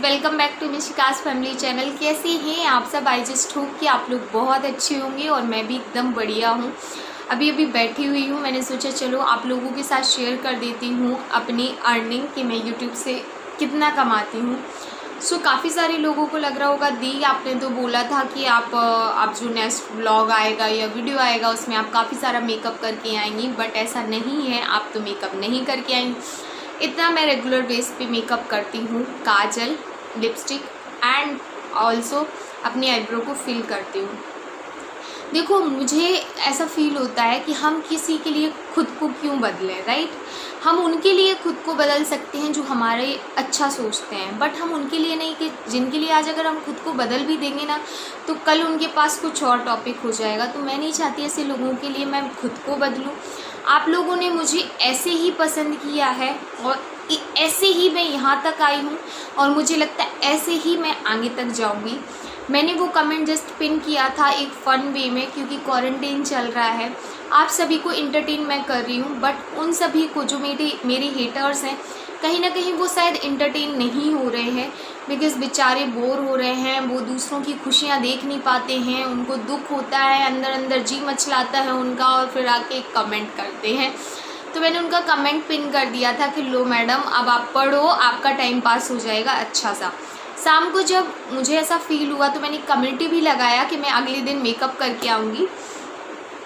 Welcome back to मिशिकास family channel. कैसे हैं आप सब? आई जस्ट होप कि आप लोग बहुत अच्छे होंगे और मैं भी एकदम बढ़िया हूँ। अभी बैठी हुई हूँ। मैंने सोचा चलो आप लोगों के साथ शेयर कर देती हूँ अपनी अर्निंग कि मैं यूट्यूब से कितना कमाती हूँ। काफ़ी सारे लोगों को लग रहा होगा दी आपने तो बोला था कि आप जो नेक्स्ट व्लॉग आएगा या वीडियो आएगा उसमें आप काफ़ी सारा मेकअप करके आएंगी, बट ऐसा नहीं है। आप तो मेकअप नहीं करके आएंगी। इतना मैं रेगुलर बेस पे मेकअप करती हूँ, काजल, लिपस्टिक एंड ऑल्सो अपनी आईब्रो को फिल करती हूँ। देखो, मुझे ऐसा फील होता है कि हम किसी के लिए खुद को क्यों बदलें, राइट। हम उनके लिए खुद को बदल सकते हैं जो हमारे अच्छा सोचते हैं, बट हम उनके लिए नहीं कि जिनके लिए आज अगर हम खुद को बदल भी देंगे ना तो कल उनके पास कुछ और टॉपिक हो जाएगा। तो मैं नहीं चाहती ऐसे लोगों के लिए मैं खुद को बदलूं। आप लोगों ने मुझे ऐसे ही पसंद किया है और ऐसे ही मैं यहाँ तक आई हूँ और मुझे लगता है ऐसे ही मैं आगे तक जाऊँगी। मैंने वो कमेंट जस्ट पिन किया था एक फ़न वे में, क्योंकि क्वारंटाइन चल रहा है। आप सभी को इंटरटेन मैं कर रही हूँ, बट उन सभी को जो मेरे हेटर्स हैं कहीं ना कहीं वो शायद इंटरटेन नहीं हो रहे हैं, बिकॉज़ बेचारे बोर हो रहे हैं। वो दूसरों की खुशियाँ देख नहीं पाते हैं, उनको दुख होता है, अंदर अंदर जी मचलाता है उनका, और फिर आके कमेंट करते हैं। तो मैंने उनका कमेंट पिन कर दिया था कि लो मैडम, अब आप पढ़ो, आपका टाइम पास हो जाएगा अच्छा सा। शाम को जब मुझे ऐसा फील हुआ तो मैंने कम्युनिटी भी लगाया कि मैं अगले दिन मेकअप करके आऊँगी।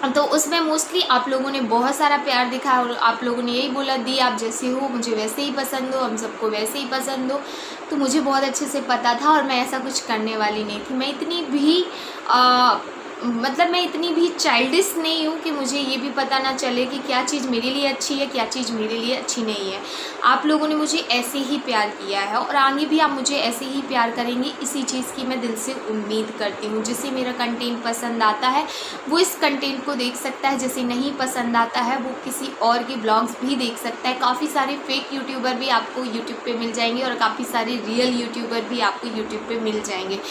तो उसमें मोस्टली आप लोगों ने बहुत सारा प्यार दिखाया और आप लोगों ने यही बोला दी आप जैसे हो मुझे वैसे ही पसंद हो, हम सबको वैसे ही पसंद हो। तो मुझे बहुत अच्छे से पता था और मैं ऐसा कुछ करने वाली नहीं थी। मैं इतनी भी चाइल्डिश नहीं हूँ कि मुझे ये भी पता ना चले कि क्या चीज़ मेरे लिए अच्छी है, क्या चीज़ मेरे लिए अच्छी नहीं है। आप लोगों ने मुझे ऐसे ही प्यार किया है और आगे भी आप मुझे ऐसे ही प्यार करेंगे, इसी चीज़ की मैं दिल से उम्मीद करती हूँ। जिसे मेरा कंटेंट पसंद आता है वो इस कंटेंट को देख सकता है, जिसे नहीं पसंद आता है वो किसी और के ब्लॉग्स भी देख सकता है। काफ़ी सारे फेक यूट्यूबर भी आपको यूट्यूब पर मिल जाएंगे और काफ़ी सारे रियल यूट्यूबर भी आपको यूट्यूब पर मिल जाएंगे।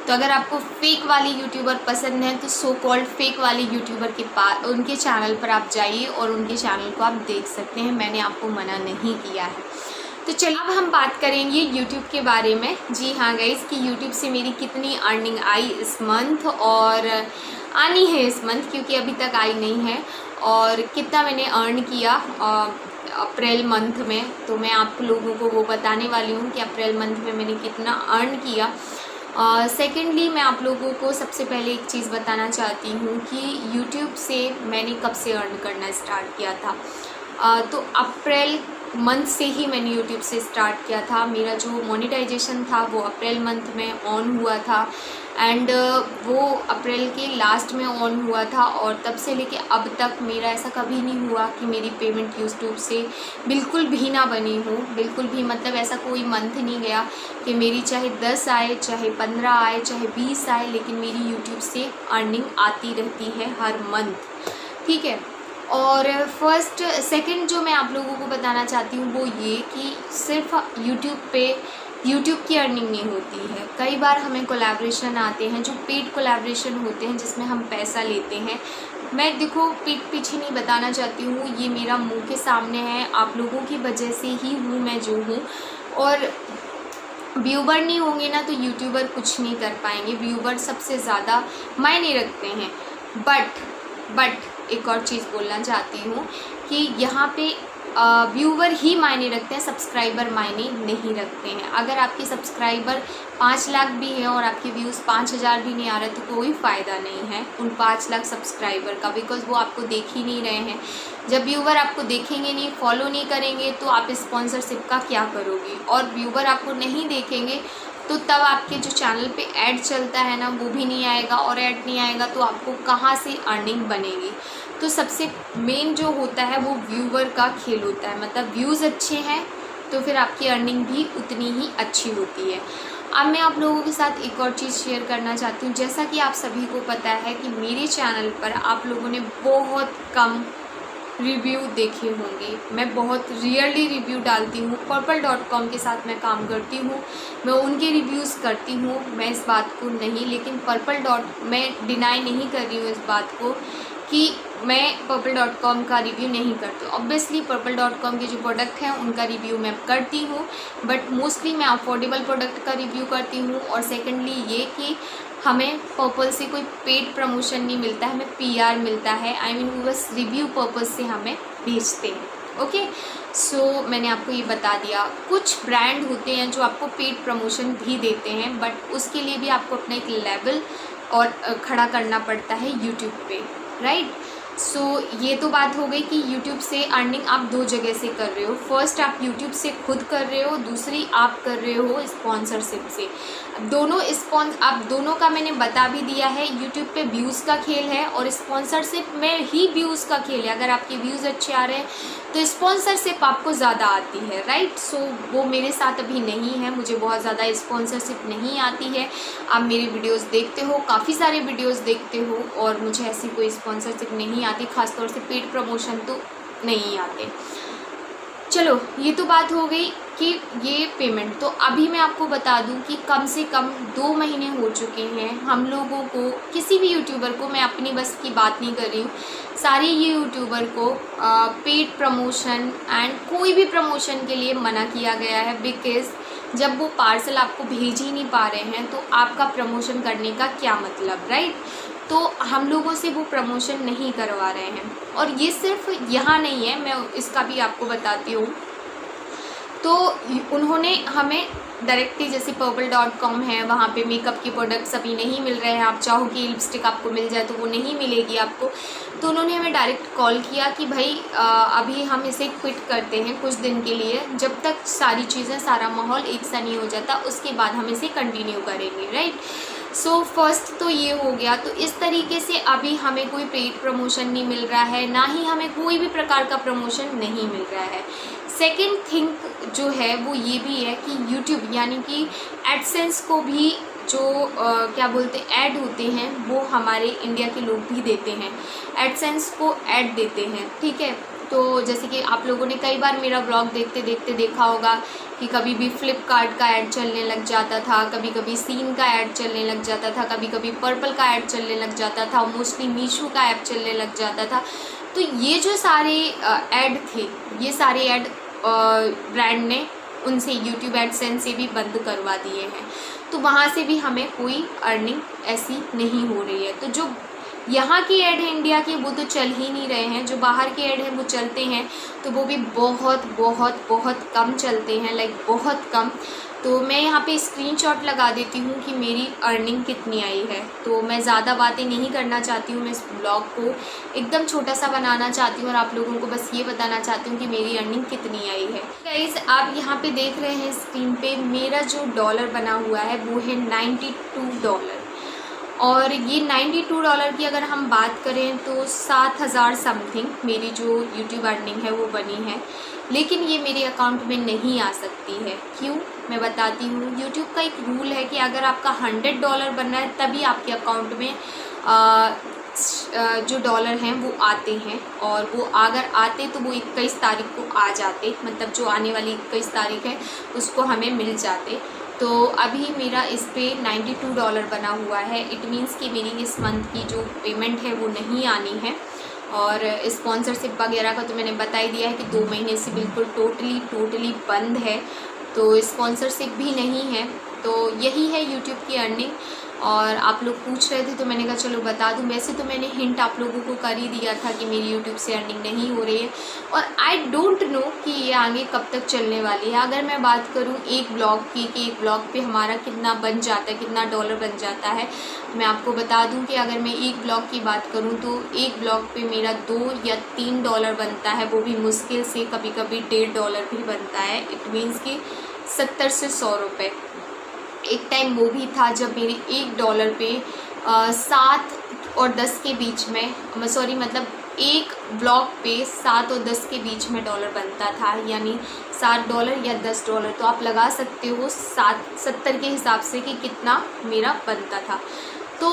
तो अगर आपको फेक वाले यूट्यूबर पसंद है तो सो कॉल्ड फेक वाले यूट्यूबर के पास उनके चैनल पर आप जाइए और उनके चैनल को आप देख सकते हैं। मैंने आपको मना नहीं किया है। तो चलिए अब हम बात करेंगे यूट्यूब के बारे में। जी हाँ गाइस, कि यूट्यूब से मेरी कितनी अर्निंग आई इस मंथ और आनी है इस मंथ, क्योंकि अभी तक आई नहीं है, और कितना मैंने अर्न किया अप्रैल मंथ में। तो मैं आप लोगों को वो बताने वाली हूँ कि अप्रैल मंथ में मैंने कितना अर्न किया। सेकेंडली मैं आप लोगों को सबसे पहले एक चीज़ बताना चाहती हूँ कि यूट्यूब से मैंने कब से अर्न करना स्टार्ट किया था। तो अप्रैल मंथ से ही मैंने यूट्यूब से स्टार्ट किया था। मेरा जो मोनेटाइजेशन था वो अप्रैल मंथ में ऑन हुआ था एंड वो अप्रैल के लास्ट में ऑन हुआ था, और तब से लेके अब तक मेरा ऐसा कभी नहीं हुआ कि मेरी पेमेंट यूट्यूब से बिल्कुल भी ना बनी हो। बिल्कुल भी, मतलब ऐसा कोई मंथ नहीं गया कि मेरी चाहे 10 आए, चाहे 15 आए, चाहे 20 आए, लेकिन मेरी यूट्यूब से अर्निंग आती रहती है हर मंथ, ठीक है। और सेकंड जो मैं आप लोगों को बताना चाहती हूँ वो ये कि सिर्फ यूट्यूब की अर्निंग नहीं होती है। कई बार हमें कोलैबोरेशन आते हैं जो पेड कोलैबोरेशन होते हैं जिसमें हम पैसा लेते हैं। मैं देखो पीठ पीछे नहीं बताना चाहती हूँ, ये मेरा मुंह के सामने है। आप लोगों की वजह से ही हूँ मैं जो हूँ, और व्यूवर नहीं होंगे ना तो यूट्यूबर कुछ नहीं कर पाएंगे। व्यूवर सबसे ज़्यादा मायने रखते हैं, बट एक और चीज़ बोलना चाहती हूँ कि यहाँ पे व्यूवर ही मायने रखते हैं, सब्सक्राइबर मायने नहीं रखते हैं। अगर आपके सब्सक्राइबर 5 लाख भी हैं और आपके व्यूज़ 5000 भी नहीं आ रहे तो कोई फ़ायदा नहीं है उन 5 लाख सब्सक्राइबर का, बिकॉज़ वो आपको देख ही नहीं रहे हैं। जब व्यूवर आपको देखेंगे नहीं, फॉलो नहीं करेंगे तो आप स्पॉन्सरशिप का क्या करोगे, और व्यूवर आपको नहीं देखेंगे तो तब आपके जो चैनल पे ऐड चलता है ना वो भी नहीं आएगा, और ऐड नहीं आएगा तो आपको कहाँ से अर्निंग बनेगी। तो सबसे मेन जो होता है वो व्यूवर का खेल होता है, मतलब व्यूज़ अच्छे हैं तो फिर आपकी अर्निंग भी उतनी ही अच्छी होती है। अब मैं आप लोगों के साथ एक और चीज़ शेयर करना चाहती हूँ। जैसा कि आप सभी को पता है कि मेरे चैनल पर आप लोगों ने बहुत कम रिव्यू देखे होंगे। मैं बहुत रियरली रिव्यू डालती हूँ। purple.com के साथ मैं काम करती हूँ, मैं उनके रिव्यूज़ करती हूँ, मैं इस बात को नहीं, लेकिन मैं डिनाई नहीं कर रही हूँ इस बात को कि मैं purple.com का रिव्यू नहीं करती। ऑब्वियसली purple.com के जो प्रोडक्ट हैं उनका रिव्यू मैं करती हूँ, बट मोस्टली मैं अफोर्डेबल प्रोडक्ट का रिव्यू करती हूँ। और सेकेंडली ये कि हमें पर्पल से कोई पेड प्रमोशन नहीं मिलता है, हमें PR मिलता है। आई मीन वो बस रिव्यू पर्पज़ से हमें भेजते हैं। ओके, सो मैंने आपको ये बता दिया। कुछ ब्रांड होते हैं जो आपको पेड प्रमोशन भी देते हैं, बट उसके लिए भी आपको अपना एक लेवल और खड़ा करना पड़ता है यूट्यूब पे, राइट। सो ये तो बात हो गई कि यूट्यूब से अर्निंग आप दो जगह से कर रहे हो। फर्स्ट आप यूट्यूब से खुद कर रहे हो, दूसरी आप कर रहे हो स्पॉन्सरशिप से। आप दोनों का मैंने बता भी दिया है। यूट्यूब पे व्यूज़ का खेल है और स्पॉन्सरशिप में ही व्यूज़ का खेल है। अगर आपके व्यूज़ अच्छे आ रहे हैं तो स्पॉन्सरशिप आपको ज़्यादा आती है, राइट। सो वो मेरे साथ अभी नहीं है, मुझे बहुत ज़्यादा स्पॉन्सरशिप नहीं आती है। आप मेरे वीडियोस देखते हो, काफ़ी सारे वीडियोस देखते हो, और मुझे ऐसी कोई स्पॉन्सरशिप नहीं आती, ख़ासतौर से पेड प्रमोशन तो नहीं आते। चलो, ये तो बात हो गई कि ये पेमेंट। तो अभी मैं आपको बता दूं कि कम से कम 2 महीने हो चुके हैं हम लोगों को, किसी भी यूट्यूबर को, मैं अपनी बस की बात नहीं कर रही हूँ, सारे ये यूट्यूबर को पेड प्रमोशन एंड कोई भी प्रमोशन के लिए मना किया गया है। बिकॉज़ जब वो पार्सल आपको भेज ही नहीं पा रहे हैं तो आपका प्रमोशन करने का क्या मतलब, राइट। तो हम लोगों से वो प्रमोशन नहीं करवा रहे हैं। और ये सिर्फ यहाँ नहीं है, मैं इसका भी आपको बताती हूँ। तो उन्होंने हमें डायरेक्टली, जैसे purple.com है, वहाँ पे मेकअप के प्रोडक्ट्स अभी नहीं मिल रहे हैं। आप चाहो कि लिपस्टिक आपको मिल जाए तो वो नहीं मिलेगी आपको। तो उन्होंने हमें डायरेक्ट कॉल किया कि भाई अभी हम इसे क्विट करते हैं कुछ दिन के लिए, जब तक सारी चीज़ें, सारा माहौल एक सा नहीं हो जाता, उसके बाद हम इसे कंटिन्यू करेंगे, राइट। सो फर्स्ट तो ये हो गया। तो इस तरीके से अभी हमें कोई पेड प्रमोशन नहीं मिल रहा है, ना ही हमें कोई भी प्रकार का प्रमोशन नहीं मिल रहा है। सेकेंड थिंग जो है वो ये भी है कि यूट्यूब यानी कि एडसेंस को भी जो क्या बोलते हैं ऐड होते हैं, वो हमारे इंडिया के लोग भी देते हैं, एडसेंस को ऐड देते हैं, ठीक है। तो जैसे कि आप लोगों ने कई बार मेरा ब्लॉग देखते देखते देखा होगा कि कभी भी फ्लिपकार्ट का ऐड चलने लग जाता था, कभी कभी सीन का ऐड चलने लग जाता था, कभी कभी पर्पल का ऐड चलने लग जाता था, मोस्टली मीशो का ऐड चलने लग जाता था। तो ये जो सारे ऐड थे, ये सारे ऐड ब्रांड ने उनसे यूट्यूब एडसेंस से भी बंद करवा दिए हैं। तो वहाँ से भी हमें कोई अर्निंग ऐसी नहीं हो रही है। तो जो यहाँ की ऐड है इंडिया की, वो तो चल ही नहीं रहे हैं। जो बाहर के ऐड हैं वो चलते हैं, तो वो भी बहुत बहुत बहुत कम चलते हैं, लाइक बहुत कम। तो मैं यहाँ पे स्क्रीनशॉट लगा देती हूँ कि मेरी अर्निंग कितनी आई है। तो मैं ज़्यादा बातें नहीं करना चाहती हूँ, मैं इस ब्लॉग को एकदम छोटा सा बनाना चाहती हूँ और आप लोगों को बस ये बताना चाहती हूँ कि मेरी अर्निंग कितनी आई है। गाइस, आप यहाँ पे देख रहे हैं स्क्रीन पे, मेरा जो डॉलर बना हुआ है वो है $92। और ये $92 की अगर हम बात करें तो 7,000 समथिंग मेरी जो यूट्यूब अर्निंग है वो बनी है। लेकिन ये मेरे अकाउंट में नहीं आ सकती है। क्यों, मैं बताती हूँ। यूट्यूब का एक रूल है कि अगर आपका $100 बनना है तभी आपके अकाउंट में जो डॉलर हैं वो आते हैं, और वो अगर आते तो वो 21 तारीख को आ जाते, मतलब जो आने वाली 21 तारीख है उसको हमें मिल जाते। तो अभी मेरा इस पे $92 बना हुआ है। इट मीन्स कि मेरी इस मंथ की जो पेमेंट है वो नहीं आनी है। और स्पॉन्सरशिप वगैरह का तो मैंने बता ही दिया है कि 2 महीने से बिल्कुल टोटली बंद है, तो स्पॉन्सरशिप भी नहीं है। तो यही है यूट्यूब की अर्निंग। और आप लोग पूछ रहे थे तो मैंने कहा चलो बता दूं। वैसे तो मैंने हिंट आप लोगों को कर ही दिया था कि मेरी यूट्यूब से अर्निंग नहीं हो रही है, और आई डोंट नो कि ये आगे कब तक चलने वाली है। अगर मैं बात करूं एक ब्लॉग की कि एक ब्लॉग पे हमारा कितना बन जाता है, कितना डॉलर बन जाता है, मैं आपको बता दूं कि अगर मैं एक ब्लॉग की बात करूं तो एक ब्लॉग पे मेरा $2 या $3 बनता है, वो भी मुश्किल से, कभी कभी $1.5 भी बनता है। इट मीन्स कि 70 से 100 रुपये। एक टाइम वो भी था जब मेरे $1 पे 7 और 10 के बीच में, मतलब एक ब्लॉग पे 7 और 10 के बीच में डॉलर बनता था, यानी $7 या $10। तो आप लगा सकते हो 70 के हिसाब से कि कितना मेरा बनता था। तो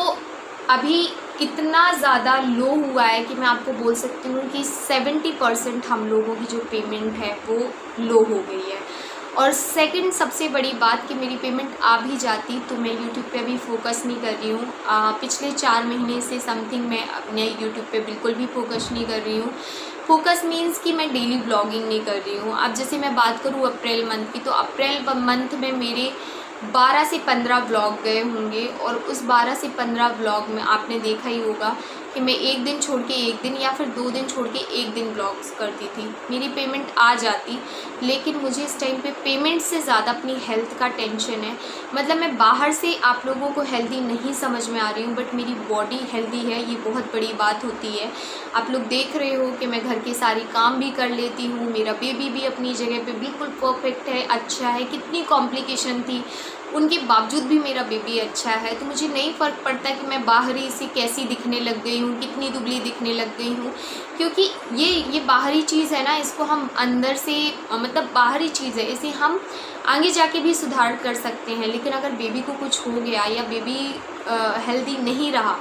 अभी इतना ज़्यादा लो हुआ है कि मैं आपको बोल सकती हूँ कि 70% हम लोगों की जो पेमेंट है वो लो हो गई है। और सेकंड सबसे बड़ी बात कि मेरी पेमेंट आ भी जाती तो मैं यूट्यूब पे अभी फ़ोकस नहीं कर रही हूँ। पिछले 4 महीने से समथिंग मैं अपने यूट्यूब पे बिल्कुल भी फ़ोकस नहीं कर रही हूँ। फ़ोकस मीन्स कि मैं डेली ब्लॉगिंग नहीं कर रही हूँ। अब जैसे मैं बात करूँ अप्रैल मंथ की, तो अप्रैल मंथ में मेरे 12 से 15 ब्लॉग गए होंगे, और उस 12 से 15 ब्लॉग में आपने देखा ही होगा कि मैं एक दिन छोड़ के एक दिन या फिर 2 दिन छोड़ के एक दिन ब्लॉग्स करती थी। मेरी पेमेंट आ जाती, लेकिन मुझे इस टाइम पे पेमेंट से ज़्यादा अपनी हेल्थ का टेंशन है। मतलब मैं बाहर से आप लोगों को हेल्दी नहीं समझ में आ रही हूँ, बट मेरी बॉडी हेल्दी है, ये बहुत बड़ी बात होती है। आप लोग देख रहे हो कि मैं घर के सारे काम भी कर लेती हूँ, मेरा बेबी भी अपनी जगह पे बिल्कुल परफेक्ट है, अच्छा है। कितनी कॉम्प्लिकेशन थी, उनके बावजूद भी मेरा बेबी अच्छा है। तो मुझे नहीं फ़र्क पड़ता कि मैं बाहरी से कैसी दिखने लग गई हूँ, कितनी दुबली दिखने लग गई हूँ, क्योंकि ये बाहरी चीज़ है ना, इसको हम अंदर से मतलब बाहरी चीज़ है, इसे हम आगे जाके भी सुधार कर सकते हैं। लेकिन अगर बेबी को कुछ हो गया या बेबी हेल्दी नहीं रहा,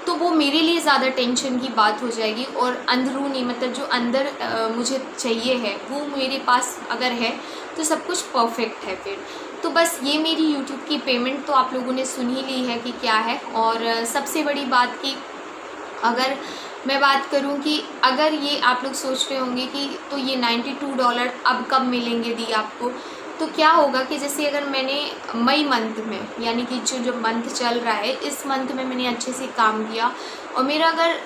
तो वो मेरे लिए ज़्यादा टेंशन की बात हो जाएगी। और अंदरूनी मतलब जो अंदर मुझे चाहिए है वो मेरे पास अगर है तो सब कुछ परफेक्ट है फिर। तो बस ये मेरी यूट्यूब की पेमेंट तो आप लोगों ने सुन ही ली है कि क्या है। और सबसे बड़ी बात कि अगर मैं बात करूं कि अगर ये आप लोग सोच रहे होंगे कि तो ये $92 अब कब मिलेंगे दी आपको, तो क्या होगा कि जैसे अगर मैंने मई मंथ में, यानी कि जो मंथ चल रहा है, इस मंथ में मैंने अच्छे से काम किया और मेरा अगर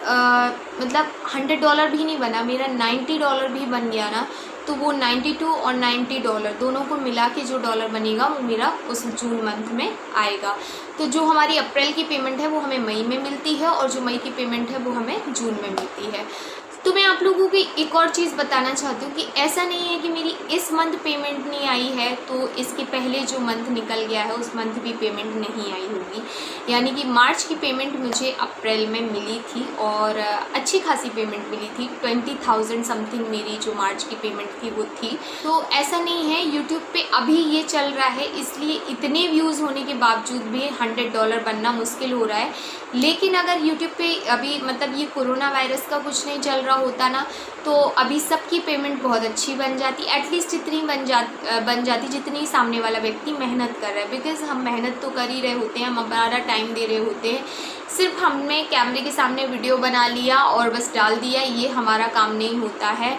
मतलब $100 भी नहीं बना, मेरा $90 भी बन गया ना, तो वो 92 और $90 दोनों को मिला के जो डॉलर बनेगा वो मेरा उस जून मंथ में आएगा। तो जो हमारी अप्रैल की पेमेंट है वो हमें मई में मिलती है, और जो मई की पेमेंट है वो हमें जून में मिलती है। तो मैं आप लोगों को एक और चीज़ बताना चाहती हूँ कि ऐसा नहीं है कि मेरी इस मंथ पेमेंट नहीं आई है तो इसके पहले जो मंथ निकल गया है उस मंथ भी पेमेंट नहीं आई होगी। यानी कि मार्च की पेमेंट मुझे अप्रैल में मिली थी और अच्छी खासी पेमेंट मिली थी, 20,000 समथिंग मेरी जो मार्च की पेमेंट थी वो थी। तो ऐसा नहीं है, यूट्यूब पे अभी ये चल रहा है इसलिए इतने व्यूज़ होने के बावजूद भी $100 बनना मुश्किल हो रहा है। लेकिन अगर यूट्यूब पे अभी मतलब ये कोरोना वायरस का कुछ नहीं चल रहा होता ना, तो अभी सबकी पेमेंट बहुत अच्छी बन जाती, एटलीस्ट इतनी बन जाती जितनी सामने वाला व्यक्ति मेहनत कर रहा है। बिकॉज़ हम मेहनत तो कर ही रहे होते हैं, हम हमारा टाइम दे रहे होते हैं, सिर्फ हमने कैमरे के सामने वीडियो बना लिया और बस डाल दिया, ये हमारा काम नहीं होता है।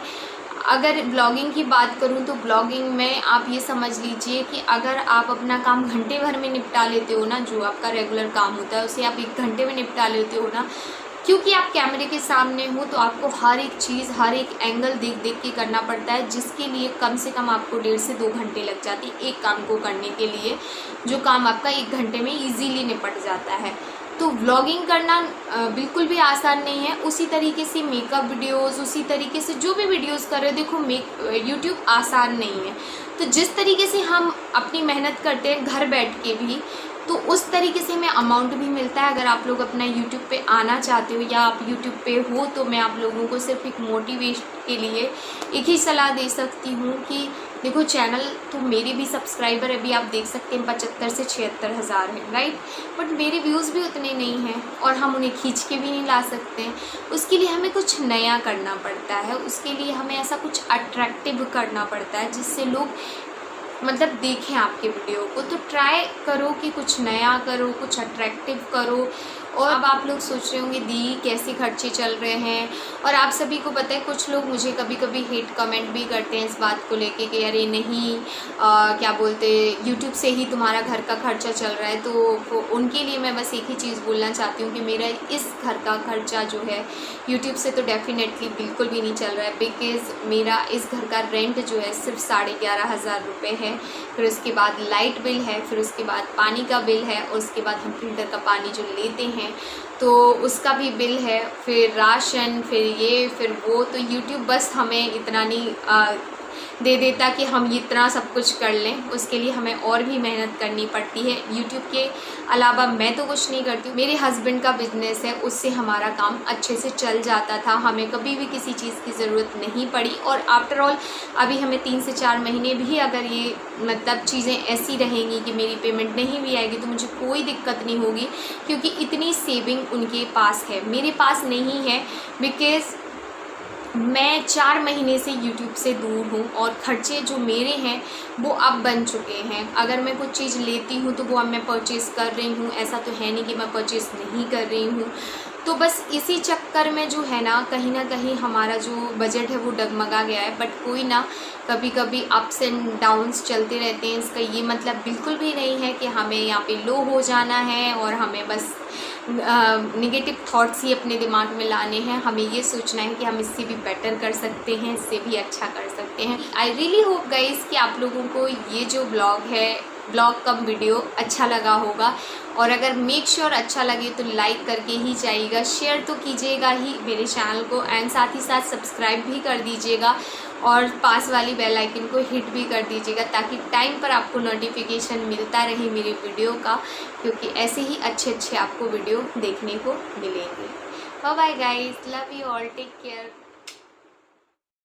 अगर ब्लॉगिंग की बात करूं तो ब्लॉगिंग में आप ये समझ लीजिए कि अगर आप अपना काम घंटे भर में निपटा लेते हो ना, जो आपका रेगुलर काम होता है उसे आप 1 घंटे में निपटा लेते हो ना, क्योंकि आप कैमरे के सामने हो तो आपको हर एक चीज़ हर एक एंगल देख देख के करना पड़ता है, जिसके लिए कम से कम आपको 1.5 से 2 घंटे लग जाती है एक काम को करने के लिए, जो काम आपका 1 घंटे में ईजीली निपट जाता है। तो व्लॉगिंग करना बिल्कुल भी आसान नहीं है। उसी तरीके से मेकअप वीडियोस, उसी तरीके से जो भी वीडियोस कर रहे हो, देखो यूट्यूब आसान नहीं है। तो जिस तरीके से हम अपनी मेहनत करते हैं घर बैठ के भी, तो उस तरीके से हमें अमाउंट भी मिलता है। अगर आप लोग अपना यूट्यूब पे आना चाहते हो या आप यूट्यूब पे हो, तो मैं आप लोगों को सिर्फ एक मोटिवेशन के लिए एक ही सलाह दे सकती हूँ कि देखो, चैनल तो मेरे भी सब्सक्राइबर अभी आप देख सकते हैं 75 से 76 हज़ार है, राइट, बट मेरे व्यूज़ भी उतने नहीं हैं और हम उन्हें खींच के भी नहीं ला सकते हैं। उसके लिए हमें कुछ नया करना पड़ता है, उसके लिए हमें ऐसा कुछ अट्रैक्टिव करना पड़ता है जिससे लोग मतलब देखें आपके वीडियो को। तो ट्राई करो कि कुछ नया करो, कुछ अट्रैक्टिव करो। और अब आप लोग सोच रहे होंगे दी कैसे खर्चे चल रहे हैं, और आप सभी को पता है कुछ लोग मुझे कभी कभी हेट कमेंट भी करते हैं इस बात को लेके कि अरे नहीं क्या बोलते यूट्यूब से ही तुम्हारा घर का खर्चा चल रहा है। तो उनके लिए मैं बस एक ही चीज़ बोलना चाहती हूँ कि मेरा इस घर का खर्चा जो है यूट्यूब से तो डेफिनेटली बिल्कुल भी नहीं चल रहा है। बिकॉज़ मेरा इस घर का रेंट जो है सिर्फ 11,500 रुपये है, फिर उसके बाद लाइट बिल है, फिर उसके बाद पानी का बिल है, और उसके बाद हम फिल्टर का पानी जो लेते हैं तो उसका भी बिल है, फिर राशन, फिर ये फिर वो। तो यूट्यूब बस हमें इतना नहीं दे देता कि हम इतना सब कुछ कर लें, उसके लिए हमें और भी मेहनत करनी पड़ती है। यूट्यूब के अलावा मैं तो कुछ नहीं करती हूँ, मेरे हस्बैंड का बिजनेस है, उससे हमारा काम अच्छे से चल जाता था, हमें कभी भी किसी चीज़ की ज़रूरत नहीं पड़ी। और आफ्टर ऑल अभी हमें 3 से 4 महीने भी अगर ये मतलब चीज़ें ऐसी रहेंगी कि मेरी पेमेंट नहीं भी आएगी तो मुझे कोई दिक्कत नहीं होगी, क्योंकि इतनी सेविंग उनके पास है, मेरे पास नहीं है। बिकॉज़ मैं 4 महीने से यूट्यूब से दूर हूँ और ख़र्चे जो मेरे हैं वो अब बन चुके हैं। अगर मैं कुछ चीज़ लेती हूँ तो वो अब मैं परचेज़ कर रही हूँ, ऐसा तो है नहीं कि मैं परचेज़ नहीं कर रही हूँ। तो बस इसी चक्कर में जो है ना कहीं हमारा जो बजट है वो डगमगा गया है। बट कोई ना, कभी कभी अप्स एंड डाउन्स चलते रहते हैं। इसका ये मतलब बिल्कुल भी नहीं है कि हमें यहाँ पे लो हो जाना है और हमें बस नेगेटिव थॉट्स ही अपने दिमाग में लाने हैं। हमें ये सोचना है कि हम इससे भी बेटर कर सकते हैं, इससे भी अच्छा कर सकते हैं। आई रियली होप गाइस कि आप लोगों को ये जो ब्लॉग कम वीडियो अच्छा लगा होगा। और अगर मेक श्योर अच्छा लगे तो लाइक करके ही जाइएगा, शेयर तो कीजिएगा ही मेरे चैनल को, एंड साथ ही साथ सब्सक्राइब भी कर दीजिएगा और पास वाली बेल आइकन को हिट भी कर दीजिएगा ताकि टाइम पर आपको नोटिफिकेशन मिलता रहे मेरे वीडियो का, क्योंकि ऐसे ही अच्छे आपको वीडियो देखने को मिलेंगे। Bye bye guys, love you all, take care.